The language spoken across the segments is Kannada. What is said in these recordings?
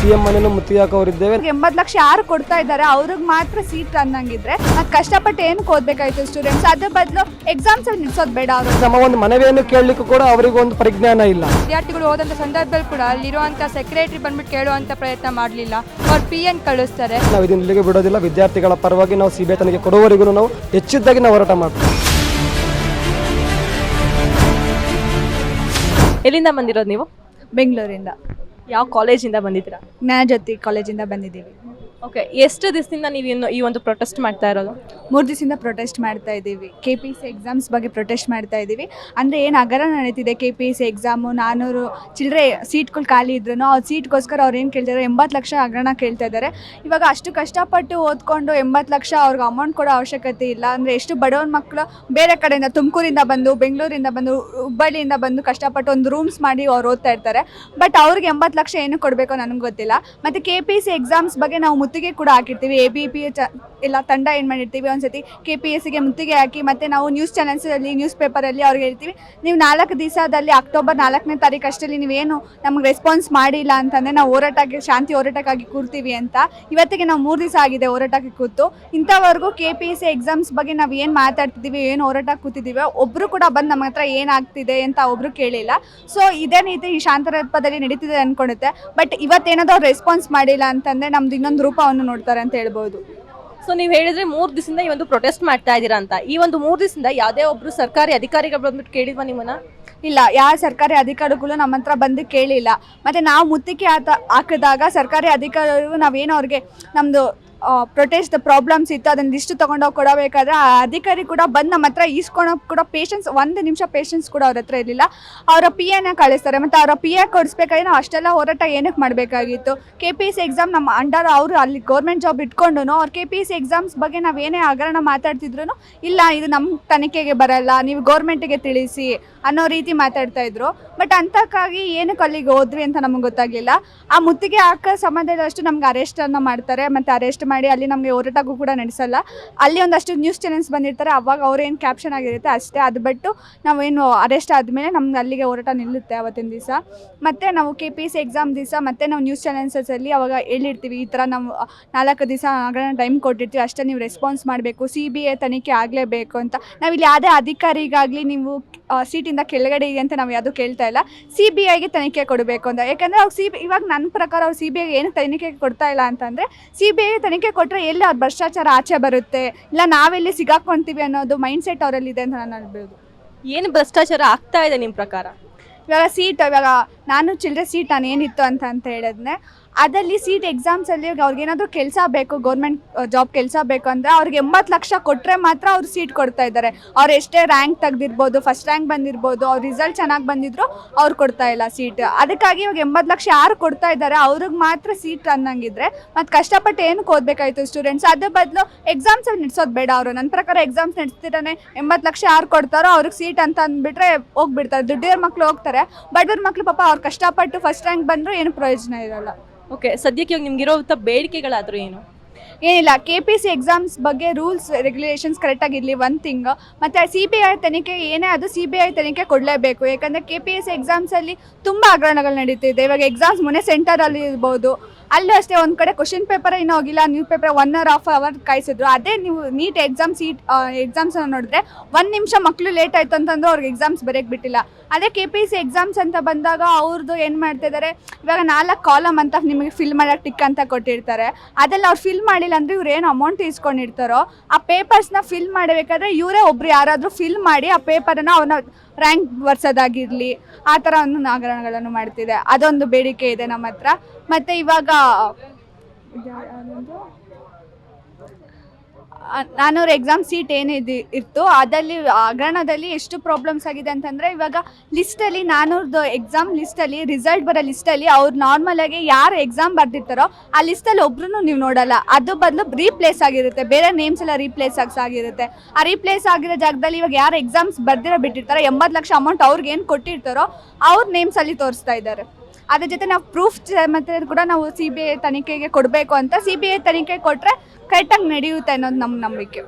CM ಮನೆಯೂ ಮುತ್ತಿಗೆ ಹಾಕೋರಿದ್ದೇವೆ. 80 ಲಕ್ಷ ಯಾರು ಕೊಡ್ತಾ ಇದ್ದಾರೆ ಅವ್ರಿಗೆ ಮಾತ್ರ ಸೀಟ್ ಅನ್ನಂಗಿದ್ರೆ ಮತ್ತೆ ಕಷ್ಟಪಟ್ಟು ಏನಕ್ಕೆ ಓದಬೇಕಾಯ್ತು ಸ್ಟೂಡೆಂಟ್ಸ್? ಅದ್ರ ಬದಲು ಎಕ್ಸಾಮ್ಸ್ ನಿಲ್ಸೋದು ಬೇಡ. ಅವರು ನಮ್ಮ ಒಂದು ಮನವಿಯನ್ನು ಕೇಳಲಿಕ್ಕೂ ಕೂಡ ಅವರಿಗೆ ಒಂದು ಪರಿಜ್ಞಾನ ಇಲ್ಲ. ವಿದ್ಯಾರ್ಥಿಗಳು ಹೋದಂಥ ಸಂದರ್ಭದಲ್ಲಿ ಕೂಡ ಅಲ್ಲಿರುವಂಥ ಸೆಕ್ರೆಟರಿ ಬಂದ್ಬಿಟ್ಟು ಕೇಳುವಂಥ ಪ್ರಯತ್ನ ಮಾಡಲಿಲ್ಲ. ಅವ್ರು PN ಕಳಿಸ್ತಾರೆ. ನಾವು ಇದನ್ನ ಇಲ್ಲಿಗೆ ಬಿಡೋದಿಲ್ಲ. ವಿದ್ಯಾರ್ಥಿಗಳ ಪರವಾಗಿ ನಾವು CBI ತನಿಖೆ ಕೊಡುವವರೆಗೂ ನಾವು ಹೆಚ್ಚಿದ್ದಾಗಿ ನಾವು ಹೋರಾಟ ಮಾಡ್ತೀವಿ. ಎಲ್ಲಿಂದ ಬಂದಿರೋದು ನೀವು? ಬೆಂಗಳೂರಿಂದ. ಯಾವ ಕಾಲೇಜಿಂದ ಬಂದಿದ್ದೀರಾ? ಜ್ಞಾನಜ್ಯೋತಿ ಕಾಲೇಜಿಂದ ಬಂದಿದ್ದೀವಿ. ಓಕೆ, ಎಷ್ಟು ದಿವಸದಿಂದ ನೀವು ಈ ಒಂದು ಪ್ರೊಟೆಸ್ಟ್ ಮಾಡ್ತಾ ಇರೋದು? 3 ದಿವಸದಿಂದ ಪ್ರೊಟೆಸ್ಟ್ ಮಾಡ್ತಾ ಇದ್ದೀವಿ. KPSC ಎಕ್ಸಾಮ್ಸ್ ಬಗ್ಗೆ ಪ್ರೊಟೆಸ್ಟ್ ಮಾಡ್ತಾ ಇದ್ದೀವಿ. ಅಂದರೆ ಏನು ಹಗರಣ ನಡೀತಿದೆ, KPSC ಎಕ್ಸಾಮು 400 ಚಿಲ್ಲರೆ ಸೀಟ್ಗಳು ಖಾಲಿ ಇದ್ರೂ ಆ ಸೀಟ್ಗೋಸ್ಕರ ಅವ್ರು ಏನು ಕೇಳ್ತಿದ್ದಾರೆ, 80 ಲಕ್ಷ ಹಗರಣ ಕೇಳ್ತಾ ಇದ್ದಾರೆ. ಇವಾಗ ಅಷ್ಟು ಕಷ್ಟಪಟ್ಟು ಓದ್ಕೊಂಡು 80 ಲಕ್ಷ ಅವ್ರಿಗೆ ಅಮೌಂಟ್ ಕೊಡೋ ಅವಶ್ಯಕತೆ ಇಲ್ಲ. ಅಂದರೆ ಎಷ್ಟು ಬಡವನ ಮಕ್ಕಳು ಬೇರೆ ಕಡೆಯಿಂದ, ತುಮಕೂರಿಂದ ಬಂದು, ಬೆಂಗಳೂರಿಂದ ಬಂದು, ಹುಬ್ಬಳ್ಳಿಯಿಂದ ಬಂದು ಕಷ್ಟಪಟ್ಟು ಒಂದು ರೂಮ್ಸ್ ಮಾಡಿ ಅವ್ರು ಓದ್ತಾ ಇರ್ತಾರೆ. ಬಟ್ ಅವ್ರಿಗೆ 80 ಲಕ್ಷ ಏನು ಕೊಡಬೇಕು ನನಗೆ ಗೊತ್ತಿಲ್ಲ. ಮತ್ತು KPSC ಎಕ್ಸಾಮ್ಸ್ ಬಗ್ಗೆ ನಾವು ಮುತ್ತಿಗೆ ಕೂಡ ಹಾಕಿರ್ತೀವಿ. ABP ಎಲ್ಲ ತಂಡ ಏನು ಮಾಡಿರ್ತೀವಿ, ಒಂದ್ಸತಿ KPSCಗೆ ಮುತ್ತಿಗೆ ಹಾಕಿ ಮತ್ತು ನಾವು ನ್ಯೂಸ್ ಚಾನೆಲ್ಸಲ್ಲಿ, ನ್ಯೂಸ್ ಪೇಪರಲ್ಲಿ ಅವ್ರಿಗೆ ಹೇಳ್ತೀವಿ, ನೀವು 4 ದಿವಸದಲ್ಲಿ ಅಕ್ಟೋಬರ್ 4ನೇ ತಾರೀಕು ಅಷ್ಟರಲ್ಲಿ ನೀವೇನು ನಮ್ಗೆ ರೆಸ್ಪಾನ್ಸ್ ಮಾಡಿಲ್ಲ ಅಂತಂದರೆ ನಾವು ಹೋರಾಟಕ್ಕೆ, ಶಾಂತಿ ಹೋರಾಟಕ್ಕಾಗಿ ಕೂರ್ತೀವಿ ಅಂತ. ಇವತ್ತಿಗೆ ನಾವು 3 ದಿವಸ ಆಗಿದೆ ಹೋರಾಟಕ್ಕೆ ಕೂತು. ಇಂಥವರೆಗೂ KPSC ಎಕ್ಸಾಮ್ಸ್ ಬಗ್ಗೆ ನಾವು ಏನು ಮಾತಾಡ್ತಿದ್ದೀವಿ, ಏನು ಹೋರಾಟಕ್ಕೆ ಕೂತಿದ್ದೀವಿ, ಒಬ್ಬರು ಕೂಡ ಬಂದು ನಮ್ಮ ಹತ್ರ ಏನಾಗ್ತಿದೆ ಅಂತ ಒಬ್ಬರು ಕೇಳಿಲ್ಲ. ಸೊ ಇದೇ ರೀತಿ ಈ ಶಾಂತರೂಪದಲ್ಲಿ ನಡೀತಿದೆ ಅಂದ್ಕೊಳುತ್ತೆ. ಬಟ್ ಇವತ್ತೇನಾದರೂ ಅವ್ರು ರೆಸ್ಪಾನ್ಸ್ ಮಾಡಿಲ್ಲ ಅಂತಂದರೆ ನಮ್ದು ಇನ್ನೊಂದು ರೂಪವನ್ನು ನೋಡ್ತಾರೆ ಅಂತ ಹೇಳ್ಬೋದು. ಸೊ ನೀವು ಹೇಳಿದ್ರೆ 3 ದಿವಸದಿಂದ ಈ ಒಂದು ಪ್ರೊಟೆಸ್ಟ್ ಮಾಡ್ತಾ ಇದ್ದೀರಾ ಅಂತ. ಈ ಒಂದು 3 ದಿವಸದಿಂದ ಯಾವುದೇ ಒಬ್ರು ಸರ್ಕಾರಿ ಅಧಿಕಾರಿಗಳು ಬಂದ್ಬಿಟ್ಟು ಕೇಳಿದ್ವಾ ನಿಮ್ಮನ್ನ? ಇಲ್ಲ, ಯಾವ ಸರ್ಕಾರಿ ಅಧಿಕಾರಿಗಳು ನಮ್ಮ ಹತ್ರ ಬಂದು ಕೇಳಿಲ್ಲ. ಮತ್ತು ನಾವು ಮುತ್ತಿಗೆ ಹಾಕಿದಾಗ ಸರ್ಕಾರಿ ಅಧಿಕಾರಿಗಳು ನಾವೇನು ಅವ್ರಿಗೆ ನಮ್ಮದು ಪ್ರೊಟೆಸ್ಟ್ ಪ್ರಾಬ್ಲಮ್ಸ್ ಇತ್ತು ಅದನ್ನು ಇಷ್ಟು ತೊಗೊಂಡೋಗಿ ಕೊಡಬೇಕಾದ್ರೆ ಆ ಅಧಿಕಾರಿ ಕೂಡ ಬಂದು ನಮ್ಮ ಹತ್ರ ಈಸ್ಕೊಳೋಕೆ ಕೂಡ ಪೇಷನ್ಸ್, 1 ನಿಮಿಷ ಪೇಷನ್ಸ್ ಕೂಡ ಅವ್ರ ಹತ್ರ ಇರಲಿಲ್ಲ. ಅವರ PAನ ಕಳಿಸ್ತಾರೆ. ಮತ್ತು ಅವರ PA ಕೊಡಿಸ್ಬೇಕಾದ್ರೆ ನಾವು ಅಷ್ಟೆಲ್ಲ ಹೋರಾಟ ಏನಕ್ಕೆ ಮಾಡಬೇಕಾಗಿತ್ತು? KPSC ಎಕ್ಸಾಮ್ ನಮ್ಮ ಅಂಡರ್ ಅವರು ಅಲ್ಲಿ ಗೌರ್ಮೆಂಟ್ ಜಾಬ್ ಇಟ್ಕೊಂಡು ಅವ್ರು KPSC ಎಕ್ಸಾಮ್ಸ್ ಬಗ್ಗೆ ನಾವೇನೇ ಹಗರಣ ಮಾತಾಡ್ತಿದ್ರು, ಇಲ್ಲ ಇದು ನಮ್ಮ ತನಿಖೆಗೆ ಬರಲ್ಲ, ನೀವು ಗೌರ್ಮೆಂಟಿಗೆ ತಿಳಿಸಿ ಅನ್ನೋ ರೀತಿ ಮಾತಾಡ್ತಾಯಿದ್ರು. ಬಟ್ ಅಂಥಕ್ಕಾಗಿ ಏನಕ್ಕೆ ಅಲ್ಲಿಗೆ ಹೋದ್ವಿ ಅಂತ ನಮಗೆ ಗೊತ್ತಾಗಲಿಲ್ಲ. ಆ ಮುತ್ತಿಗೆ ಹಾಕೋ ಸಂಬಂಧದಷ್ಟು ನಮ್ಗೆ ಅರೆಸ್ಟನ್ನು ಮಾಡ್ತಾರೆ. ಮತ್ತು ಅರೆಸ್ಟ್ ಮಾಡಿ ಅಲ್ಲಿ ನಮಗೆ ಹೋರಾಟಕ್ಕೂ ಕೂಡ ನಡೆಸಲ್ಲ. ಅಲ್ಲಿ ಒಂದಷ್ಟು ನ್ಯೂಸ್ ಚಾನೆಲ್ಸ್ ಬಂದಿರ್ತಾರೆ, ಅವಾಗ ಅವ್ರೇನು ಕ್ಯಾಪ್ಷನ್ ಆಗಿರುತ್ತೆ ಅಷ್ಟೇ. ಅದು ಬಿಟ್ಟು ನಾವೇನು ಅರೆಸ್ಟ್ ಆದಮೇಲೆ ನಮ್ಗೆ ಅಲ್ಲಿಗೆ ಹೋರಾಟ ನಿಲ್ಲುತ್ತೆ ಅವತ್ತಿನ ದಿವಸ. ಮತ್ತು ನಾವು KPSC ಎಕ್ಸಾಮ್ ದಿವಸ ಮತ್ತು ನಾವು ನ್ಯೂಸ್ ಚಾನೆಲ್ಸಲ್ಲಿ ಅವಾಗ ಹೇಳಿರ್ತೀವಿ, ಈ ಥರ ನಾವು 4 ದಿವಸ ಟೈಮ್ ಕೊಟ್ಟಿರ್ತೀವಿ, ಅಷ್ಟೇ ನೀವು ರೆಸ್ಪಾನ್ಸ್ ಮಾಡಬೇಕು, CBI ತನಿಖೆ ಆಗಲೇಬೇಕು ಅಂತ. ನಾವಿಲ್ಲಿ ಯಾವುದೇ ಅಧಿಕಾರಿಗಾಗಲಿ ನೀವು ಸೀಟಿಂದ ಕೆಳಗಡೆ ಇದೆ ಅಂತ ನಾವು ಯಾವುದೂ ಕೇಳ್ತಾ ಇಲ್ಲ. CBIಗೆ ತನಿಖೆ ಕೊಡಬೇಕು ಅಂತ. ಯಾಕಂದರೆ ಅವ್ರು ಇವಾಗ ನನ್ನ ಪ್ರಕಾರ ಅವ್ರು CBIಗೆ ಏನು ತನಿಖೆ ಕೊಡ್ತಾ ಇಲ್ಲ ಅಂತಂದರೆ, CBIಗೆ ತನಿಖೆ ಕೊಟ್ಟರೆ ಎಲ್ಲಿ ಅವ್ರ ಭ್ರಷ್ಟಾಚಾರ ಆಚೆ ಬರುತ್ತೆ, ಇಲ್ಲ ನಾವೆಲ್ಲಿ ಸಿಗಾಕೊಳ್ತೀವಿ ಅನ್ನೋದು ಮೈಂಡ್ ಸೆಟ್ ಅವರಲ್ಲಿದೆ ಅಂತ ನಾನು ಹೇಳ್ಬೋದು. ಏನು ಭ್ರಷ್ಟಾಚಾರ ಆಗ್ತಾ ಇದೆ ನಿಮ್ಮ ಪ್ರಕಾರ? ಇವಾಗ ನಾನು ಚಿಲ್ಲರೆ ಸೀಟ್ ನಾನು ಏನಿತ್ತು ಅಂತ ಹೇಳಿದ್ರೆ, ಅದಲ್ಲಿ ಸೀಟ್ ಎಕ್ಸಾಮ್ಸಲ್ಲಿ ಅವ್ರಿಗೇನಾದರೂ ಕೆಲಸ ಬೇಕು, ಗೌರ್ಮೆಂಟ್ ಜಾಬ್ ಕೆಲಸ ಬೇಕು ಅಂದರೆ ಅವ್ರಿಗೆ 80 ಲಕ್ಷ ಕೊಟ್ಟರೆ ಮಾತ್ರ ಅವ್ರು ಸೀಟ್ ಕೊಡ್ತಾ ಇದ್ದಾರೆ. ಅವ್ರು ಎಷ್ಟೇ ರ್ಯಾಂಕ್ ತೆಗೆದಿರ್ಬೋದು, ಫಸ್ಟ್ ರ್ಯಾಂಕ್ ಬಂದಿರ್ಬೋದು, ಅವ್ರ ರಿಸಲ್ಟ್ ಚೆನ್ನಾಗಿ ಬಂದಿದ್ರು ಅವ್ರು ಕೊಡ್ತಾ ಇಲ್ಲ ಸೀಟ್. ಅದಕ್ಕಾಗಿ ಇವಾಗ 80 ಲಕ್ಷ ಯಾರು ಕೊಡ್ತಾ ಇದ್ದಾರೆ ಅವ್ರಿಗೆ ಮಾತ್ರ ಸೀಟ್ ಅನ್ನಂಗಿದ್ರೆ ಮತ್ತು ಕಷ್ಟಪಟ್ಟು ಏನಕ್ಕೆ ಓದಬೇಕಾಯ್ತು ಸ್ಟೂಡೆಂಟ್ಸ್? ಅದ್ರ ಬದಲು ಎಕ್ಸಾಮ್ಸ್ ನಡೆಸೋದು ಬೇಡ. ಅವರು ನನ್ನ ಪ್ರಕಾರ ಎಕ್ಸಾಮ್ಸ್ ನಡೆಸ್ತಿದ್ದಾನೆ, 80 ಲಕ್ಷ ಯಾರು ಕೊಡ್ತಾರೋ ಅವ್ರಿಗೆ ಸೀಟ್ ಅಂತ ಅಂದ್ಬಿಟ್ರೆ ಹೋಗ್ಬಿಡ್ತಾರೆ. ದುಡ್ಡಿರೋ ಮಕ್ಕಳು ಹೋಗ್ತಾರೆ, ಬಡವ್ರ ಮಕ್ಕಳು ಪಾಪ ಅವ್ರು ಕಷ್ಟಪಟ್ಟು ಫಸ್ಟ್ ರ್ಯಾಂಕ್ ಬಂದರೂ ಏನು ಪ್ರಯೋಜನ ಇರಲ್ಲ. ಓಕೆ, ಸದ್ಯಕ್ಕೆ ಇವಾಗ ನಿಮ್ಗಿರೋಂಥ ಬೇಡಿಕೆಗಳಾದರೂ ಏನು? ಏನಿಲ್ಲ, KPSC ಎಕ್ಸಾಮ್ಸ್ ಬಗ್ಗೆ ರೂಲ್ಸ್ ರೆಗ್ಯುಲೇಷನ್ಸ್ ಕರೆಕ್ಟಾಗಿರಲಿ, 1 ಥಿಂಗ್. ಮತ್ತು CBI ತನಿಖೆ ಏನೇ ಅದು CBI ತನಿಖೆ ಕೊಡಲೇಬೇಕು. ಯಾಕಂದರೆ KPSC ಎಕ್ಸಾಮ್ಸಲ್ಲಿ ತುಂಬ ಹಗರಣಗಳು ನಡೀತಿದೆ. ಇವಾಗ ಎಕ್ಸಾಮ್ಸ್ ಮೊನ್ನೆ ಸೆಂಟರಲ್ಲಿ ಇರ್ಬೋದು, ಅಲ್ಲೂ ಅಷ್ಟೇ ಒಂದು ಕಡೆ ಕ್ವಶನ್ ಪೇಪರ್ ಇನ್ನೂ ಹೋಗಿಲ್ಲ, ನ್ಯೂಸ್ ಪೇಪರ್ 1.5 ಅವರ್ ಕಾಯಿಸಿದ್ರು. ಅದೇ ನೀವು ನೀಟ್ ಎಕ್ಸಾಮ್ಸನ್ನು ನೋಡಿದ್ರೆ 1 ನಿಮಿಷ ಮಕ್ಕಳು ಲೇಟ್ ಆಯಿತು ಅಂತಂದ್ರೆ ಅವ್ರಿಗೆ ಎಕ್ಸಾಮ್ಸ್ ಬರೆಯೋಕ್ಕೆ ಬಿಟ್ಟಿಲ್ಲ. ಅದೇ KPSC ಎಕ್ಸಾಮ್ಸ್ ಅಂತ ಬಂದಾಗ ಅವ್ರದ್ದು ಏನು ಮಾಡ್ತಿದ್ದಾರೆ, ಇವಾಗ 4 ಕಾಲಮ್ ಅಂತ ನಿಮಗೆ ಫಿಲ್ ಮಾಡೋಕ್ಕೆ ಟಿಕ್ ಅಂತ ಕೊಟ್ಟಿರ್ತಾರೆ. ಅದೆಲ್ಲ ಅವ್ರು ಫಿಲ್ ಮಾಡಿಲ್ಲ ಅಂದರೆ ಇವ್ರು ಏನು ಅಮೌಂಟ್ ಇಸ್ಕೊಂಡಿರ್ತಾರೋ ಆ ಪೇಪರ್ಸ್ನ ಫಿಲ್ ಮಾಡಬೇಕಾದ್ರೆ ಇವರೇ ಒಬ್ರು ಯಾರಾದರೂ ಫಿಲ್ ಮಾಡಿ ಆ ಪೇಪರನ್ನು ಅವನ್ನ ರ್ಯಾಂಕ್ ಬರ್ಸೋದಾಗಿರಲಿ, ಆ ಥರ ಒಂದು ಹಗರಣಗಳನ್ನು ಮಾಡ್ತಿದೆ. ಅದೊಂದು ಬೇಡಿಕೆ ಇದೆ ನಮ್ಮ ಹತ್ರ. ಮತ್ತು ಇವಾಗ 400 ಎಕ್ಸಾಮ್ ಸೀಟ್ ಏನಿದೆ ಇತ್ತು ಅದರಲ್ಲಿ ಹಗರಣದಲ್ಲಿ ಎಷ್ಟು ಪ್ರಾಬ್ಲಮ್ಸ್ ಆಗಿದೆ ಅಂತಂದರೆ, ಇವಾಗ ಲಿಸ್ಟಲ್ಲಿ 400 ಎಕ್ಸಾಮ್ ಲಿಸ್ಟಲ್ಲಿ ರಿಸಲ್ಟ್ ಬರೋ ಲಿಸ್ಟಲ್ಲಿ ಅವ್ರು ನಾರ್ಮಲಾಗಿ ಯಾರು ಎಕ್ಸಾಮ್ ಬರ್ದಿರ್ತಾರೋ ಆ ಲಿಸ್ಟಲ್ಲಿ ಒಬ್ರು ನೀವು ನೋಡೋಲ್ಲ. ಅದು ಬದಲು ರೀಪ್ಲೇಸ್ ಆಗಿರುತ್ತೆ, ಬೇರೆ ನೇಮ್ಸ್ ಎಲ್ಲ ರೀಪ್ಲೇಸ್ ಆಗಿರುತ್ತೆ. ಆ ರೀಪ್ಲೇಸ್ ಆಗಿರೋ ಜಾಗದಲ್ಲಿ ಇವಾಗ ಯಾರು ಎಕ್ಸಾಮ್ಸ್ ಬರ್ದಿರೋ ಬಿಟ್ಟಿರ್ತಾರೋ 80 ಲಕ್ಷ ಅಮೌಂಟ್ ಅವ್ರಿಗೆ ಏನು ಕೊಟ್ಟಿರ್ತಾರೋ ಅವ್ರ ನೇಮ್ಸಲ್ಲಿ ತೋರಿಸ್ತಾ ಇದ್ದಾರೆ. ಅದ್ರ ಜೊತೆ ನಾವು ಪ್ರೂಫ್ ಮತ್ತು ಕೂಡ ನಾವು CBI ತನಿಖೆಗೆ ಕೊಡಬೇಕು ಅಂತ. CBI ತನಿಖೆ ಕೊಟ್ಟರೆ ಕರೆಕ್ಟಾಗಿ ನಡೆಯುತ್ತೆ ಅನ್ನೋದು ನಮ್ಮ ನಂಬಿಕೆ.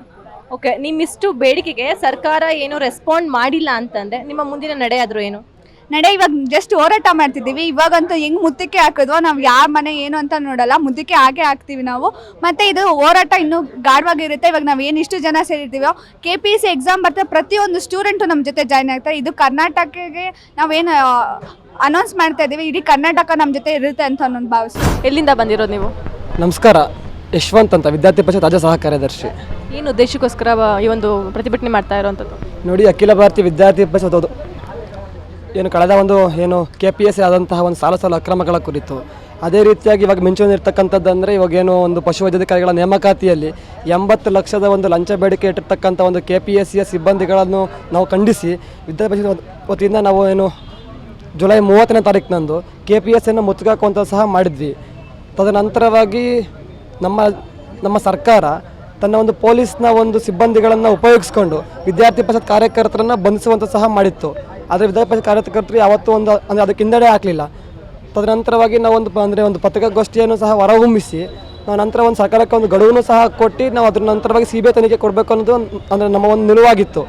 ಓಕೆ, ನಿಮ್ಮಿಷ್ಟು ಬೇಡಿಕೆಗೆ ಸರ್ಕಾರ ಏನು ರೆಸ್ಪಾಂಡ್ ಮಾಡಿಲ್ಲ ಅಂತಂದರೆ ನಿಮ್ಮ ಮುಂದಿನ ನಡೆ ಆದರೂ ಏನು? ನಡೆ ಇವಾಗ ಜಸ್ಟ್ ಹೋರಾಟ ಮಾಡ್ತಿದ್ದೀವಿ. ಇವಾಗಂತೂ ಹೆಂಗ್ ಮುದ್ದಕ್ಕೆ ಹಾಕಿದ್ವೋ ನಾವು ಯಾರ ಮನೆ ಏನು ಅಂತ ನೋಡಲ್ಲ, ಮುದ್ದಕ್ಕೆ ಹಾಗೆ ಹಾಕ್ತೀವಿ ನಾವು. ಮತ್ತೆ ಇದು ಹೋರಾಟ ಇನ್ನೂ ಗಾಢವಾಗಿರುತ್ತೆ. ಇವಾಗ ನಾವು ಏನು ಇಷ್ಟು ಜನ ಸೇರಿರ್ತೀವೋ, KPSC ಎಕ್ಸಾಮ್ ಬರ್ತಾರೆ, ಪ್ರತಿಯೊಂದು ಸ್ಟೂಡೆಂಟು ನಮ್ಮ ಜೊತೆ ಜಾಯ್ನ್ ಆಗ್ತಾರೆ. ಇದು ಕರ್ನಾಟಕಕ್ಕೆ ನಾವೇನು ಅನೌನ್ಸ್ ಮಾಡ್ತಾ ಇದ್ದೀವಿ, ಇಡೀ ಕರ್ನಾಟಕ ನಮ್ಮ ಜೊತೆ ಇರುತ್ತೆ ಅಂತ ನಾನು ಭಾವಿಸ್ತೀನಿ. ಎಲ್ಲಿಂದ ಬಂದಿರೋದು ನೀವು? ನಮಸ್ಕಾರ, ಯಶವಂತ್ ಅಂತ, ವಿದ್ಯಾರ್ಥಿ ಪರಿಷತ್ ರಾಜ್ಯ ಸಹ ಕಾರ್ಯದರ್ಶಿ. ಏನು ಉದ್ದೇಶಕ್ಕೋಸ್ಕರ ಈ ಒಂದು ಪ್ರತಿಭಟನೆ ಮಾಡ್ತಾ ಇರೋವಂಥದ್ದು? ನೋಡಿ, ಅಖಿಲ ಭಾರತೀಯ ವಿದ್ಯಾರ್ಥಿ ಪರಿಷತ್ ಅದು ಏನು ಕಳೆದ ಒಂದು ಏನು KPSC ಆದಂತಹ ಒಂದು ಸಾಲು ಅಕ್ರಮಗಳ ಕುರಿತು, ಅದೇ ರೀತಿಯಾಗಿ ಇವಾಗ ಮಿಂಚುನಿರ್ತಕ್ಕಂಥದ್ದು ಅಂದರೆ ಇವಾಗೇನು ಒಂದು ಪಶುವೈದ್ಯಾಧಿಕಾರಿಗಳ ನೇಮಕಾತಿಯಲ್ಲಿ 80 ಲಕ್ಷದ ಒಂದು ಲಂಚ ಬೇಡಿಕೆ ಇಟ್ಟಿರ್ತಕ್ಕಂಥ ಒಂದು KPSCಯ ಸಿಬ್ಬಂದಿಗಳನ್ನು ನಾವು ಖಂಡಿಸಿ ವಿದ್ಯಾರ್ಥಿ ಪರಿಷತ್ ವತಿಯಿಂದ ನಾವು ಏನು ಜುಲೈ 30ನೇ ತಾರೀಕಿನಂದು KPSCಯನ್ನು ಮುಚ್ಚಾಕುವಂಥ ಸಹ ಮಾಡಿದ್ವಿ. ತದನಂತರವಾಗಿ ನಮ್ಮ ಸರ್ಕಾರ ತನ್ನ ಒಂದು ಪೊಲೀಸ್ನ ಒಂದು ಸಿಬ್ಬಂದಿಗಳನ್ನು ಉಪಯೋಗಿಸ್ಕೊಂಡು ವಿದ್ಯಾರ್ಥಿ ಪರಿಷತ್ ಕಾರ್ಯಕರ್ತರನ್ನು ಬಂಧಿಸುವಂಥ ಸಹ ಮಾಡಿತ್ತು. ಆದರೆ ವಿದ್ಯಾರ್ಥಿ ಪರಿಷತ್ ಕಾರ್ಯಕರ್ತರು ಯಾವತ್ತೂ ಅಂದರೆ ಅದಕ್ಕೆ ಹಿನ್ನಡೆ ಹಾಕಲಿಲ್ಲ. ತದನಂತರವಾಗಿ ನಾವು ಒಂದು ಪತ್ರಿಕಾಗೋಷ್ಠಿಯನ್ನು ಸಹ ಹೊರಹೊಮ್ಮಿಸಿ ನಾವು ನಂತರ ಒಂದು ಸರ್ಕಾರಕ್ಕೆ ಒಂದು ಗಡುವನ್ನು ಸಹ ಕೊಟ್ಟು ನಾವು ಅದ್ರ ನಂತರವಾಗಿ CBI ತನಿಖೆ ಕೊಡಬೇಕು ಅನ್ನೋದು ಅಂದರೆ ನಮ್ಮ ಒಂದು ನಿಲುವಾಗಿತ್ತು.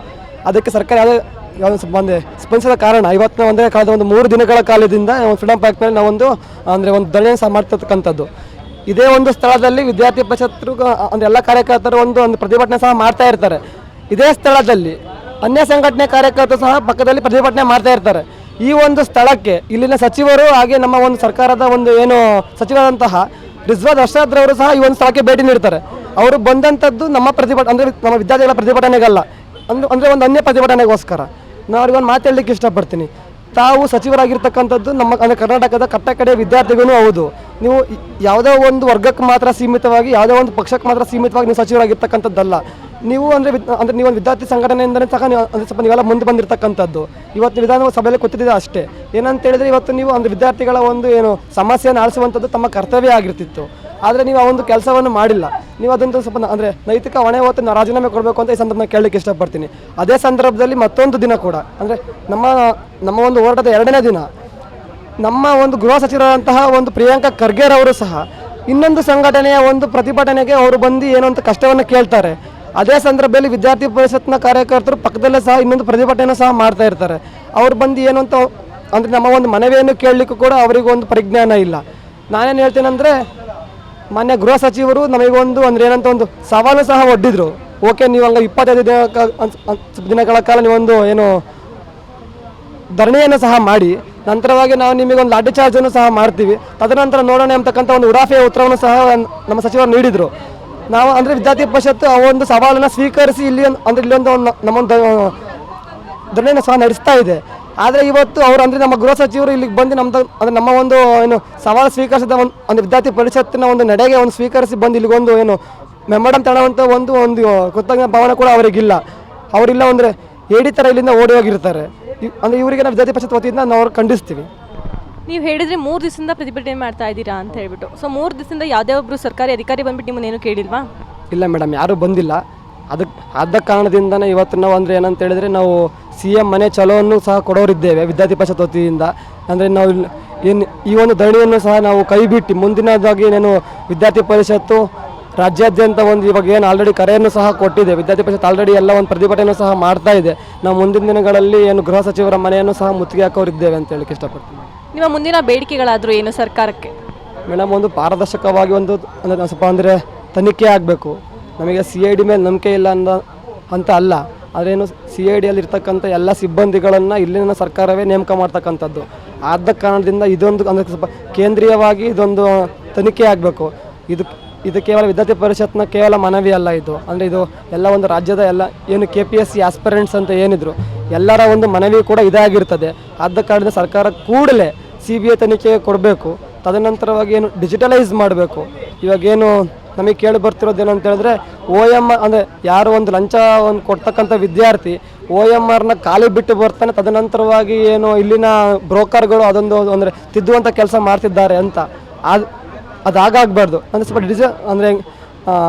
ಅದಕ್ಕೆ ಸರ್ಕಾರ ಯಾವುದೋ ಸ್ಪಂದಿಸಿದ ಕಾರಣ ಇವತ್ತು ನಾವು ಅಂದರೆ ಕಳೆದ ಒಂದು 3 ದಿನಗಳ ಕಾಲದಿಂದ ಫ್ರೀಡಮ್ ಪಾರ್ಕ್ ಮೇಲೆ ನಾವೊಂದು ಅಂದರೆ ಒಂದು ಧರಣಿಯನ್ನು ಸಹ ಮಾಡ್ತಿರ್ತಕ್ಕಂಥದ್ದು. ಇದೇ ಒಂದು ಸ್ಥಳದಲ್ಲಿ ವಿದ್ಯಾರ್ಥಿ ಪರಿಷತ್ತರು ಅಂದರೆ ಎಲ್ಲ ಕಾರ್ಯಕರ್ತರು ಒಂದು ಪ್ರತಿಭಟನೆ ಸಹ ಮಾಡ್ತಾ ಇರ್ತಾರೆ. ಇದೇ ಸ್ಥಳದಲ್ಲಿ ಅನ್ಯ ಸಂಘಟನೆ ಕಾರ್ಯಕರ್ತರು ಸಹ ಪಕ್ಕದಲ್ಲಿ ಪ್ರತಿಭಟನೆ ಮಾಡ್ತಾ ಇರ್ತಾರೆ. ಈ ಒಂದು ಸ್ಥಳಕ್ಕೆ ಇಲ್ಲಿನ ಸಚಿವರು ಹಾಗೆ ನಮ್ಮ ಒಂದು ಸರ್ಕಾರದ ಒಂದು ಏನು ಸಚಿವರಾದಂತಹ ರಿಜ್ವಾನ್ ಅರ್ಷದ್ ರವರು ಸಹ ಈ ಒಂದು ಸ್ಥಳಕ್ಕೆ ಭೇಟಿ ನೀಡ್ತಾರೆ. ಅವರು ಬಂದಂಥದ್ದು ನಮ್ಮ ಅಂದರೆ ನಮ್ಮ ವಿದ್ಯಾರ್ಥಿಗಳ ಪ್ರತಿಭಟನೆಗಲ್ಲ, ಅಂದರೆ ಒಂದು ಅನ್ಯ ಪ್ರತಿಭಟನೆಗೋಸ್ಕರ. ನಾನು ಅವ್ರಿಗೆ ಒಂದು ಮಾತಾಡಲಿಕ್ಕೆ ಇಷ್ಟಪಡ್ತೀನಿ. ತಾವು ಸಚಿವರಾಗಿರ್ತಕ್ಕಂಥದ್ದು ನಮ್ಮ ಅಂದರೆ ಕರ್ನಾಟಕದ ಕಟ್ಟಕಡೆ ವಿದ್ಯಾರ್ಥಿಗಳೂ ಹೌದು. ನೀವು ಯಾವುದೋ ಒಂದು ವರ್ಗಕ್ಕೆ ಮಾತ್ರ ಸೀಮಿತವಾಗಿ, ಯಾವುದೋ ಒಂದು ಪಕ್ಷಕ್ಕೆ ಮಾತ್ರ ಸೀಮಿತವಾಗಿ ನೀವು ಸಚಿವರಾಗಿರ್ತಕ್ಕಂಥದ್ದಲ್ಲ. ನೀವು ಅಂದರೆ ನೀವು ಒಂದು ವಿದ್ಯಾರ್ಥಿ ಸಂಘಟನೆಯಿಂದಲೇ ಸಹ ನೀವು ಅಂದರೆ ಸ್ವಲ್ಪ ನೀವೆಲ್ಲ ಮುಂದೆ ಬಂದಿರತಕ್ಕಂಥದ್ದು. ಇವತ್ತು ವಿಧಾನಸಭೆಯಲ್ಲಿ ಕೂತಿದ್ದೆ ಅಷ್ಟೇ. ಏನಂತ ಹೇಳಿದರೆ ಇವತ್ತು ನೀವು ಅಂದರೆ ವಿದ್ಯಾರ್ಥಿಗಳ ಒಂದು ಏನು ಸಮಸ್ಯೆಯನ್ನು ಆಲಿಸುವಂಥದ್ದು ತಮ್ಮ ಕರ್ತವ್ಯ ಆಗಿರ್ತಿತ್ತು. ಆದರೆ ನೀವು ಆ ಒಂದು ಕೆಲಸವನ್ನು ಮಾಡಿಲ್ಲ. ನೀವು ಅದೊಂದು ಸ್ವಲ್ಪ ಅಂದರೆ ನೈತಿಕ ಹೊಣೆ ಹೊತ್ತು ರಾಜೀನಾಮೆ ಕೊಡಬೇಕು ಅಂತ ಈ ಸಂದರ್ಭದಲ್ಲಿ ಕೇಳಲಿಕ್ಕೆ ಇಷ್ಟಪಡ್ತೀನಿ. ಅದೇ ಸಂದರ್ಭದಲ್ಲಿ ಮತ್ತೊಂದು ದಿನ ಕೂಡ ಅಂದರೆ ನಮ್ಮ ಒಂದು ಹೋರಾಟದ 2ನೇ ದಿನ ನಮ್ಮ ಒಂದು ಗೃಹ ಸಚಿವರಾದಂತಹ ಒಂದು ಪ್ರಿಯಾಂಕಾ ಖರ್ಗೆರವರು ಸಹ ಇನ್ನೊಂದು ಸಂಘಟನೆಯ ಒಂದು ಪ್ರತಿಭಟನೆಗೆ ಅವರು ಬಂದು ಏನೋ ಅಂತ ಕಷ್ಟವನ್ನು ಕೇಳ್ತಾರೆ. ಅದೇ ಸಂದರ್ಭದಲ್ಲಿ ವಿದ್ಯಾರ್ಥಿ ಪರಿಷತ್ನ ಕಾರ್ಯಕರ್ತರು ಪಕ್ಕದಲ್ಲೇ ಸಹ ಇನ್ನೊಂದು ಪ್ರತಿಭಟನೆಯನ್ನು ಸಹ ಮಾಡ್ತಾ ಇರ್ತಾರೆ. ಅವ್ರು ಬಂದು ಏನು ಅಂತ ಅಂದರೆ ನಮ್ಮ ಒಂದು ಮನವಿಯನ್ನು ಕೇಳಲಿಕ್ಕೂ ಕೂಡ ಅವರಿಗೂ ಒಂದು ಪರಿಜ್ಞಾನ ಇಲ್ಲ. ನಾನೇನು ಹೇಳ್ತೇನೆಂದರೆ, ಮಾನ್ಯ ಗೃಹ ಸಚಿವರು ನಮಗೊಂದು ಅಂದರೆ ಏನಂತ ಒಂದು ಸವಾಲು ಸಹ ಒಡ್ಡಿದ್ರು. ಓಕೆ, ನೀವು ಹಂಗೆ 25 ದಿನಗಳ ಕಾಲ ನೀವೊಂದು ಏನು ಧರಣಿಯನ್ನು ಸಹ ಮಾಡಿ, ನಂತರವಾಗಿ ನಾವು ನಿಮಗೊಂದು ಲಾಠಿ ಚಾರ್ಜನ್ನು ಸಹ ಮಾಡ್ತೀವಿ, ತದನಂತರ ನೋಡೋಣ ಅಂತಕ್ಕಂಥ ಒಂದು ಉಡಾಫೆಯ ಉತ್ತರವನ್ನು ಸಹ ನಮ್ಮ ಸಚಿವರು ನೀಡಿದರು. ನಾವು ಅಂದರೆ ವಿದ್ಯಾರ್ಥಿ ಪರಿಷತ್ತು ಆ ಒಂದು ಸವಾಲನ್ನು ಸ್ವೀಕರಿಸಿ ಇಲ್ಲೊಂದು ನಮ್ಮೊಂದು ಧರಣಿಯನ್ನು ಸಹ ನಡೆಸ್ತಾ ಇದೆ. ಆದರೆ ಇವತ್ತು ಅವರು ಅಂದರೆ ನಮ್ಮ ಗೃಹ ಸಚಿವರು ಇಲ್ಲಿಗೆ ಬಂದು ನಮ್ಮ ಒಂದು ಏನು ಸವಾಲು ಸ್ವೀಕರಿಸಿದ ಒಂದು ವಿದ್ಯಾರ್ಥಿ ಪರಿಷತ್ತಿನ ಒಂದು ನಡೆಗೆ ಒಂದು ಸ್ವೀಕರಿಸಿ ಬಂದು ಇಲ್ಲಿಗೊಂದು ಏನು ಮೆಮೊರಂ ತಗೊಳ್ಳುವಂಥ ಒಂದು ಕೃತಜ್ಞ ಭಾವನೆ ಕೂಡ ಅವರಿಗಿಲ್ಲ. ಅವರಿಲ್ಲ ಅಂದರೆ ಏಡಿ ಥರ ಇಲ್ಲಿಂದ ಓಡಿ ಹೋಗಿರ್ತಾರೆ. ಅಂದರೆ ಇವರಿಗೆ ನಾವು ವಿದ್ಯಾರ್ಥಿ ಪರಿಷತ್ ವತಿಯಿಂದ ನಾವು ಅವ್ರು ಖಂಡಿಸ್ತೀವಿ. ನೀವು ಹೇಳಿದರೆ 3 ದಿವಸದಿಂದ ಪ್ರತಿಭಟನೆ ಮಾಡ್ತಾ ಇದ್ದೀರಾ ಅಂತ ಹೇಳ್ಬಿಟ್ಟು, ಸೊ 3 ದಿವಸದಿಂದ ಯಾವುದೇ ಒಬ್ಬರು ಸರ್ಕಾರಿ ಅಧಿಕಾರಿ ಬಂದ್ಬಿಟ್ಟು ನಿಮ್ಮನ್ನೇನು ಕೇಳಿಲ್ವಾ? ಇಲ್ಲ ಮೇಡಮ್, ಯಾರೂ ಬಂದಿಲ್ಲ. ಆದ ಕಾರಣದಿಂದನೇ ಇವತ್ತು ನಾವು ಅಂದರೆ ಏನಂತ ಹೇಳಿದರೆ, ನಾವು CM ಮನೆ ಚಲೋವನ್ನು ಸಹ ಕೊಡೋರಿದ್ದೇವೆ ವಿದ್ಯಾರ್ಥಿ ಪರಿಷತ್ ವತಿಯಿಂದ. ಅಂದರೆ ನಾವು ಏನು ಈ ಒಂದು ಧರಣಿಯನ್ನು ಸಹ ನಾವು ಕೈ ಬಿಟ್ಟು ಮುಂದಿನದಾಗಿ ಏನೇನು ವಿದ್ಯಾರ್ಥಿ ಪರಿಷತ್ತು ರಾಜ್ಯಾದ್ಯಂತ ಒಂದು ಇವಾಗ ಏನು ಆಲ್ರೆಡಿ ಕರೆಯನ್ನು ಸಹ ಕೊಟ್ಟಿದೆ. ವಿದ್ಯಾರ್ಥಿ ಪರಿಷತ್ ಆಲ್ರೆಡಿ ಎಲ್ಲ ಒಂದು ಪ್ರತಿಭಟನೆಯನ್ನು ಸಹ ಮಾಡ್ತಾ ಇದೆ. ನಾವು ಮುಂದಿನ ದಿನಗಳಲ್ಲಿ ಏನು ಗೃಹ ಸಚಿವರ ಮನೆಯನ್ನು ಸಹ ಮುತ್ತಿಗೆ ಹಾಕೋರಿದ್ದೇವೆ ಅಂತ ಹೇಳಕ್ಕೆ ಇಷ್ಟಪಡ್ತೀನಿ. ನಿಮ್ಮ ಮುಂದಿನ ಬೇಡಿಕೆಗಳಾದರೂ ಏನು ಸರ್ಕಾರಕ್ಕೆ? ಮೇಡಮ್, ಒಂದು ಪಾರದರ್ಶಕವಾಗಿ ಒಂದು ಅಂದರೆ ಸ್ವಲ್ಪ ಅಂದರೆ ತನಿಖೆ ಆಗಬೇಕು. ನಮಗೆ CID ಮೇಲೆ ನಂಬಿಕೆ ಇಲ್ಲ ಅಂತ ಅಲ್ಲ, ಆದ್ರೇನು CIDಯಲ್ಲಿ ಇರ್ತಕ್ಕಂಥ ಎಲ್ಲ ಸಿಬ್ಬಂದಿಗಳನ್ನು ಇಲ್ಲಿನ ಸರ್ಕಾರವೇ ನೇಮಕ ಮಾಡ್ತಕ್ಕಂಥದ್ದು. ಆದ ಕಾರಣದಿಂದ ಇದೊಂದು ಅಂದರೆ ಸ್ವಲ್ಪ ಕೇಂದ್ರೀಯವಾಗಿ ಇದೊಂದು ತನಿಖೆ ಆಗಬೇಕು. ಇದು ಕೇವಲ ವಿದ್ಯಾರ್ಥಿ ಪರಿಷತ್ನ ಕೇವಲ ಮನವಿ ಅಲ್ಲ. ಇದು ಅಂದರೆ ಇದು ಎಲ್ಲ ಒಂದು ರಾಜ್ಯದ ಎಲ್ಲ ಏನು KPSC ಆಸ್ಪಿರೆಂಟ್ಸ್ ಅಂತ ಏನಿದ್ರು ಎಲ್ಲರ ಒಂದು ಮನವಿ ಕೂಡ ಇದಾಗಿರ್ತದೆ. ಆದ ಕಾರಣದಿಂದ ಸರ್ಕಾರ ಕೂಡಲೇ CBI ತನಿಖೆಗೆ ಕೊಡಬೇಕು. ತದನಂತರವಾಗಿ ಏನು ಡಿಜಿಟಲೈಸ್ ಮಾಡಬೇಕು. ಇವಾಗೇನು ನಮಗೆ ಕೇಳಿ ಬರ್ತಿರೋದೇನು ಅಂತ ಹೇಳಿದ್ರೆ, OMR ಅಂದರೆ ಯಾರು ಒಂದು ಲಂಚ ಒಂದು ಕೊಡ್ತಕ್ಕಂಥ ವಿದ್ಯಾರ್ಥಿ OMRನ ಖಾಲಿ ಬಿಟ್ಟು ಬರ್ತಾನೆ, ತದನಂತರವಾಗಿ ಏನು ಇಲ್ಲಿನ ಬ್ರೋಕರ್ಗಳು ಅದೊಂದು ಅಂದರೆ ತಿದ್ದುವಂಥ ಕೆಲಸ ಮಾಡ್ತಿದ್ದಾರೆ ಅಂತ. ಅದು ಆಗಾಗಬಾರ್ದು. ಅಂದರೆ ಸ್ವಲ್ಪ ಅಂದರೆ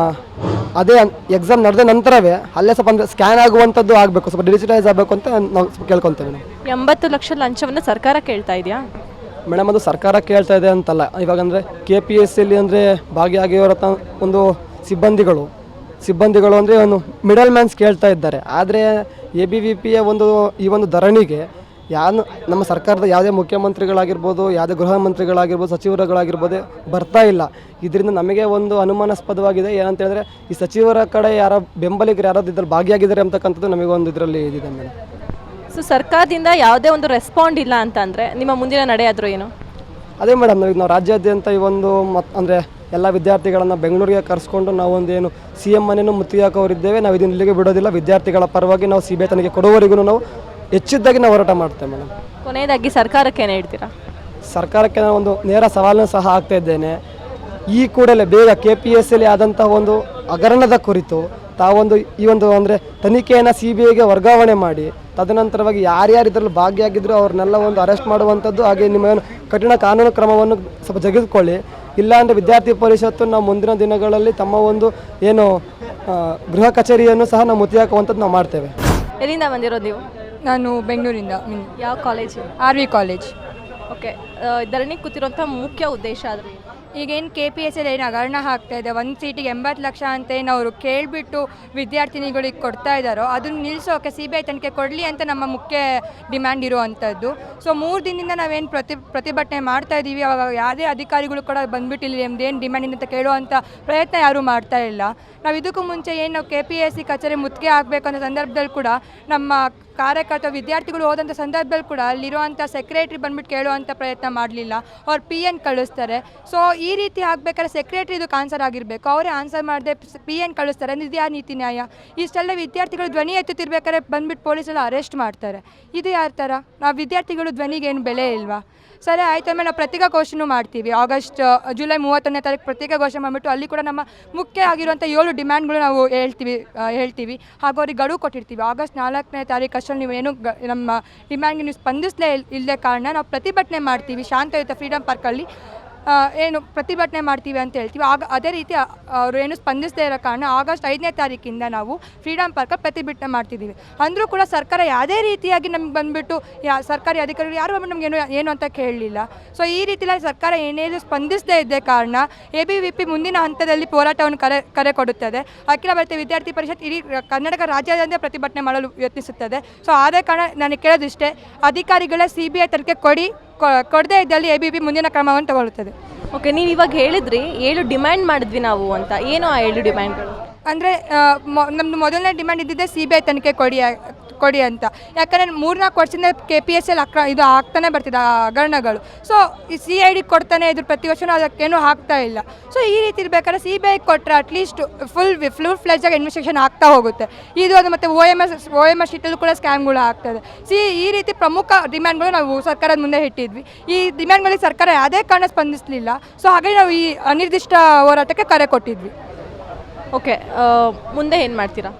ಅದೇ ಎಕ್ಸಾಮ್ ನಡೆದ ನಂತರವೇ ಅಲ್ಲೇ ಸ್ವಲ್ಪ ಅಂದರೆ ಸ್ಕ್ಯಾನ್ ಆಗುವಂಥದ್ದು ಆಗಬೇಕು, ಸ್ವಲ್ಪ ಡಿಜಿಟಲೈಸ್ ಆಗಬೇಕು ಅಂತ ನಾವು ಸ್ವಲ್ಪ ಕೇಳ್ಕೊತೇವೆ. ಮೇಡಮ್, 80 ಲಕ್ಷ ಲಂಚವನ್ನು ಸರ್ಕಾರ ಕೇಳ್ತಾ ಇದೆಯಾ? ಮೇಡಮ್, ಅದು ಸರ್ಕಾರ ಕೇಳ್ತಾ ಇದೆ ಅಂತಲ್ಲ. ಇವಾಗ ಅಂದರೆ KPSCಯಲ್ಲಿ ಅಂದರೆ ಭಾಗಿಯಾಗಿರೋ ಒಂದು ಸಿಬ್ಬಂದಿಗಳು ಅಂದರೆ ಒಂದು ಮಿಡಲ್ ಮ್ಯಾನ್ಸ್ ಕೇಳ್ತಾ ಇದ್ದಾರೆ. ಆದರೆ ABVPಯ ಈ ಒಂದು ಧರಣಿಗೆ ನಮ್ಮ ಸರ್ಕಾರದ ಯಾವುದೇ ಮುಖ್ಯಮಂತ್ರಿಗಳಾಗಿರ್ಬೋದು, ಯಾವುದೇ ಗೃಹ ಮಂತ್ರಿಗಳಾಗಿರ್ಬೋದು, ಸಚಿವರುಗಳಾಗಿರ್ಬೋದು ಬರ್ತಾ ಇಲ್ಲ. ಇದರಿಂದ ನಮಗೆ ಒಂದು ಅನುಮಾನಾಸ್ಪದವಾಗಿದೆ. ಏನಂತ ಹೇಳಿದ್ರೆ ಈ ಸಚಿವರ ಕಡೆ ಯಾರೋ ಬೆಂಬಲಿಗರು ಯಾರಾದ್ರು ಇದ್ರಲ್ಲಿ ಭಾಗಿಯಾಗಿದ್ದಾರೆ ಅಂತಕ್ಕಂಥದ್ದು ನಮಗೆ ಒಂದು ಇದರಲ್ಲಿ ಇದಿದೆ ಮೇಡಮ್. ಸೊ ಸರ್ಕಾರದಿಂದ ಯಾವುದೇ ಒಂದು ರೆಸ್ಪಾಂಡ್ ಇಲ್ಲ ಅಂತಂದರೆ ನಿಮ್ಮ ಮುಂದಿನ ನಡೆಯಾದರೂ ಏನು? ಅದೇ ಮೇಡಮ್, ನಾವು ರಾಜ್ಯಾದ್ಯಂತ ಈ ಒಂದು ಅಂದರೆ ಎಲ್ಲ ವಿದ್ಯಾರ್ಥಿಗಳನ್ನು ಬೆಂಗಳೂರಿಗೆ ಕರೆಸ್ಕೊಂಡು ನಾವು ಒಂದೇನು CM ಮನೆಯನ್ನು ಮುತ್ತಿಗೆ ಹಾಕೋರಿದ್ದೇವೆ. ನಾವು ಇದನ್ನು ಇಲ್ಲಿಗೆ ಬಿಡೋದಿಲ್ಲ. ವಿದ್ಯಾರ್ಥಿಗಳ ಪರವಾಗಿ ನಾವು CBI ತನಿಖೆ ಕೊಡುವವರೆಗೂ ನಾವು ಹೆಚ್ಚಿದ್ದಾಗಿ ನಾವು ಹೋರಾಟ ಮಾಡ್ತೇವೆ ಮೇಡಮ್. ಕೊನೆಯದಾಗಿ ಸರ್ಕಾರಕ್ಕೆ ಏನು ಹೇಳ್ತೀರಾ? ಸರ್ಕಾರಕ್ಕೆ ನಾನು ಒಂದು ನೇರ ಸವಾಲನ್ನು ಸಹ ಆಗ್ತಾ ಇದ್ದೇನೆ. ಈ ಕೂಡಲೇ ಬೇಗ KPSCಯಲ್ಲಿ ಆದಂಥ ಒಂದು ಹಗರಣದ ಕುರಿತು ತಾವೊಂದು ಈ ಒಂದು ಅಂದರೆ ತನಿಖೆಯನ್ನು CBIಗೆ ವರ್ಗಾವಣೆ ಮಾಡಿ, ತದನಂತರವಾಗಿ ಯಾರ್ಯಾರು ಇದರಲ್ಲಿ ಭಾಗಿಯಾಗಿದ್ದರೂ ಅವ್ರನ್ನೆಲ್ಲ ಒಂದು ಅರೆಸ್ಟ್ ಮಾಡುವಂಥದ್ದು, ಹಾಗೆ ನಿಮ್ಮ ಕಠಿಣ ಕಾನೂನು ಕ್ರಮವನ್ನು ಸ್ವಲ್ಪ ತೆಗೆದುಕೊಳ್ಳಿ. ಇಲ್ಲಾಂದರೆ ವಿದ್ಯಾರ್ಥಿ ಪರಿಷತ್ತು ನಾವು ಮುಂದಿನ ದಿನಗಳಲ್ಲಿ ತಮ್ಮ ಒಂದು ಏನು ಗೃಹ ಕಚೇರಿಯನ್ನು ಸಹ ನಾವು ಮುತ್ತಿಗೆ ಹಾಕುವಂಥದ್ದು ನಾವು ಮಾಡ್ತೇವೆ. ಎಲ್ಲಿಂದ ಬಂದಿರೋದು ನೀವು? ನಾನು ಬೆಂಗಳೂರಿಂದ ಯಾವ ಕಾಲೇಜು? RV college. ಓಕೆ, ಧರಣಿ ಕೂತಿರೋಂಥ ಮುಖ್ಯ ಉದ್ದೇಶ ಆದರೆ ಈಗೇನು KPSC ಏನು ಹಗರಣ ಆಗ್ತಾ ಇದೆ, 1 ಸೀಟಿಗೆ 80 ಲಕ್ಷ ಅಂತ ಏನು ಅವರು ಕೇಳಿಬಿಟ್ಟು ವಿದ್ಯಾರ್ಥಿನಿಗಳಿಗೆ ಕೊಡ್ತಾ ಇದ್ದಾರೋ ಅದನ್ನು ನಿಲ್ಲಿಸೋಕೆ CBI ತನಿಖೆ ಕೊಡಲಿ ಅಂತ ನಮ್ಮ ಮುಖ್ಯ ಡಿಮ್ಯಾಂಡ್ ಇರುವಂಥದ್ದು. ಸೊ 3 ದಿನದಿಂದ ನಾವೇನು ಪ್ರತಿಭಟನೆ ಮಾಡ್ತಾ ಇದ್ದೀವಿ. ಅವಾಗ ಯಾವುದೇ ಅಧಿಕಾರಿಗಳು ಕೂಡ ಬಂದುಬಿಟ್ಟಿಲ್ಲ ನಮ್ದೇನು ಡಿಮ್ಯಾಂಡ್ ಅಂತ ಕೇಳುವಂಥ ಪ್ರಯತ್ನ ಯಾರೂ ಮಾಡ್ತಾ ಇಲ್ಲ. ನಾವು ಇದಕ್ಕೂ ಮುಂಚೆ ಏನು KPSC ಕಚೇರಿ ಮುತ್ತಿಗೆ ಆಗಬೇಕಂತ ಸಂದರ್ಭದಲ್ಲಿ ಕೂಡ ನಮ್ಮ ಕಾರ್ಯಕರ್ತ ವಿದ್ಯಾರ್ಥಿಗಳು ಹೋದಂಥ ಸಂದರ್ಭದಲ್ಲಿ ಕೂಡ ಅಲ್ಲಿರುವಂಥ ಸೆಕ್ರೆಟ್ರಿ ಬಂದುಬಿಟ್ಟು ಕೇಳುವಂಥ ಪ್ರಯತ್ನ ಮಾಡಲಿಲ್ಲ. ಅವ್ರು PN ಕಳಿಸ್ತಾರೆ. ಸೊ ಈ ರೀತಿ ಆಗಬೇಕಾದ್ರೆ ಸೆಕ್ರೆಟ್ರಿ ಇದಕ್ಕೆ ಆನ್ಸರ್ ಆಗಿರಬೇಕು. ಅವರೇ ಆನ್ಸರ್ ಮಾಡದೆ PN ಕಳಿಸ್ತಾರೆ. ಇದು ಯಾವ ನೀತಿ ನ್ಯಾಯ? ಇಷ್ಟೆಲ್ಲ ವಿದ್ಯಾರ್ಥಿಗಳು ಧ್ವನಿ ಎತ್ತುತ್ತಿರ್ಬೇಕಾದ್ರೆ ಬಂದುಬಿಟ್ಟು ಪೊಲೀಸೆಲ್ಲ ಅರೆಸ್ಟ್ ಮಾಡ್ತಾರೆ. ಇದು ಯಾರ ಥರ? ನಾವು ವಿದ್ಯಾರ್ಥಿಗಳು ಧ್ವನಿಗೆ ಏನು ಬೆಲೆ ಇಲ್ವಾ? ಸರಿ ಆಯ್ತು, ಆಮೇಲೆ ನಾವು ಪತ್ರಿಕಾಗೋಷ್ಠಿನೂ ಮಾಡ್ತೀವಿ. ಜುಲೈ 31ನೇ ತಾರೀಕು ಪತ್ರಿಕಾಗೋಷ್ಠಿ ಮಾಡಿಬಿಟ್ಟು ಅಲ್ಲಿ ಕೂಡ ನಮ್ಮ ಮುಖ್ಯ ಆಗಿರುವಂಥ 7 ಡಿಮ್ಯಾಂಡ್ಗಳು ನಾವು ಹೇಳ್ತೀವಿ ಹಾಗೂ ಅವ್ರಿಗೆ ಗಡುವು ಕೊಟ್ಟಿರ್ತೀವಿ. ಆಗಸ್ಟ್ 4ನೇ ತಾರೀಕು ಅಷ್ಟರಲ್ಲಿ ನೀವು ಏನು ನಮ್ಮ ಡಿಮ್ಯಾಂಡ್ಗೆ ನೀವು ಸ್ಪಂದಿಸಲೇ ಇಲ್ಲದೆ ಕಾರಣ ನಾವು ಪ್ರತಿಭಟನೆ ಮಾಡ್ತೀವಿ. ಶಾಂತಯುತ ಫ್ರೀಡಮ್ ಪಾರ್ಕಲ್ಲಿ ಏನು ಪ್ರತಿಭಟನೆ ಮಾಡ್ತೀವಿ ಅಂತ ಹೇಳ್ತೀವಿ. ಅದೇ ರೀತಿ ಅವರು ಏನು ಸ್ಪಂದಿಸದೇ ಇರೋ ಕಾರಣ ಆಗಸ್ಟ್ 5ನೇ ತಾರೀಕಿಂದ ನಾವು ಫ್ರೀಡಮ್ ಪಾರ್ಕಲ್ಲಿ ಪ್ರತಿಭಟನೆ ಮಾಡ್ತಿದ್ದೀವಿ. ಅಂದರೂ ಕೂಡ ಸರ್ಕಾರ ಯಾವುದೇ ರೀತಿಯಾಗಿ ನಮ್ಗೆ ಬಂದುಬಿಟ್ಟು ಸರ್ಕಾರಿ ಅಧಿಕಾರಿಗಳು ಯಾರು ಬಂದು ನಮಗೇನು ಏನು ಅಂತ ಕೇಳಲಿಲ್ಲ. ಸೊ ಈ ರೀತಿಯಲ್ಲಿ ಸರ್ಕಾರ ಏನೇನು ಸ್ಪಂದಿಸದೇ ಇದ್ದ ಕಾರಣ ABVP ಮುಂದಿನ ಹಂತದಲ್ಲಿ ಹೋರಾಟವನ್ನು ಕರೆ ಕೊಡುತ್ತದೆ. ಅಖಿಲ ಭಾರತೀಯ ವಿದ್ಯಾರ್ಥಿ ಪರಿಷತ್ ಇಡೀ ಕರ್ನಾಟಕ ರಾಜ್ಯಾದ್ಯಂತ ಪ್ರತಿಭಟನೆ ಮಾಡಲು ಯತ್ನಿಸುತ್ತದೆ. ಸೊ ಆದ ಕಾರಣ ನಾನು ಕೇಳೋದಿಷ್ಟೇ, ಅಧಿಕಾರಿಗಳ CBI ತನಿಖೆ ಕೊಡದೇ ಇದ್ದಲ್ಲಿ ABVP ಮುಂದಿನ ಕ್ರಮವನ್ನು ತಗೊಳ್ಳುತ್ತದೆ. ಓಕೆ, ನೀವು ಇವಾಗ ಹೇಳಿದ್ರಿ 7 ಡಿಮ್ಯಾಂಡ್ ಮಾಡಿದ್ವಿ ನಾವು ಅಂತ. ಏನು ಆ 7 ಡಿಮ್ಯಾಂಡ್ಗಳು? ಅಂದರೆ ನಮ್ಮದು ಮೊದಲನೇ ಡಿಮ್ಯಾಂಡ್ ಇದ್ದಿದ್ದೆ CBI ತನಿಖೆ ಕೊಡಿ ಅಂತ. ಯಾಕಂದರೆ 3-4 ವರ್ಷದಿಂದ KPSCಯಲ್ಲಿ ಇದು ಆಗ್ತಾನೆ ಬರ್ತಿದೆ ಹಗರಣಗಳು. ಸೊ ಈ CID ಕೊಡ್ತಾನೆ ಇದ್ರ ಪ್ರತಿ ವರ್ಷವೂ ಅದಕ್ಕೇನು ಆಗ್ತಾ ಇಲ್ಲ. ಸೊ ಈ ರೀತಿ ಇರಬೇಕಾದ್ರೆ CBI ಕೊಟ್ಟರೆ ಅಟ್ಲೀಸ್ಟ್ ಫುಲ್ ಫ್ಲೆಜ್ಜಾಗಿ ಇನ್ವೆಸ್ಟಿಗೇಷನ್ ಆಗ್ತಾ ಹೋಗುತ್ತೆ. ಇದು ಅದು ಮತ್ತು OMS ಶೀಟಲ್ಲೂ ಕೂಡ ಸ್ಕ್ಯಾಮ್ಗಳು ಆಗ್ತದೆ. ಈ ರೀತಿ ಪ್ರಮುಖ ಡಿಮ್ಯಾಂಡ್ಗಳು ನಾವು ಸರ್ಕಾರದ ಮುಂದೆ ಇಟ್ಟಿದ್ವಿ. ಈ ಡಿಮ್ಯಾಂಡ್ಗಳಿಗೆ ಸರ್ಕಾರ ಯಾವುದೇ ಕಾರಣ ಸ್ಪಂದಿಸಲಿಲ್ಲ. ಸೊ ಹಾಗಾಗಿ ನಾವು ಈ ಅನಿರ್ದಿಷ್ಟ ಹೋರಾಟಕ್ಕೆ ಕರೆ ಕೊಟ್ಟಿದ್ವಿ. ಓಕೆ, ಮುಂದೆ ಏನು ಮಾಡ್ತೀರಾ?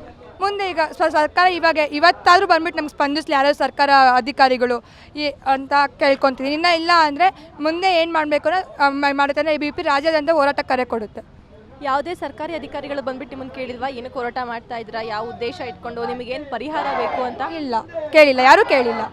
ಮುಂದೆ ಈಗ ಸರ್ಕಾರ ಇವತ್ತಾದರೂ ಬಂದ್ಬಿಟ್ಟು ನಮ್ಗೆ ಸ್ಪಂದಿಸಲಿ ಯಾರೋ ಸರ್ಕಾರ ಅಧಿಕಾರಿಗಳು ಅಂತ ಕೇಳ್ಕೊತೀನಿ. ಇನ್ನೂ ಇಲ್ಲ ಅಂದರೆ ಮುಂದೆ ಏನು ಮಾಡಬೇಕು ಮಾಡುತ್ತಾರೆ ABVP ರಾಜ್ಯಾದ್ಯಂತ ಹೋರಾಟ ಕರೆ ಕೊಡುತ್ತೆ. ಯಾವುದೇ ಸರ್ಕಾರಿ ಅಧಿಕಾರಿಗಳು ಬಂದ್ಬಿಟ್ಟು ನಿಮ್ಮನ್ನು ಕೇಳಿಲ್ವಾ ಏನಕ್ಕೆ ಹೋರಾಟ ಮಾಡ್ತಾ ಇದ್ದೀರಾ, ಯಾವ ಉದ್ದೇಶ ಇಟ್ಕೊಂಡು, ನಿಮಗೇನು ಪರಿಹಾರ ಬೇಕು ಅಂತ? ಇಲ್ಲ, ಕೇಳಿಲ್ಲ, ಯಾರೂ ಕೇಳಿಲ್ಲ.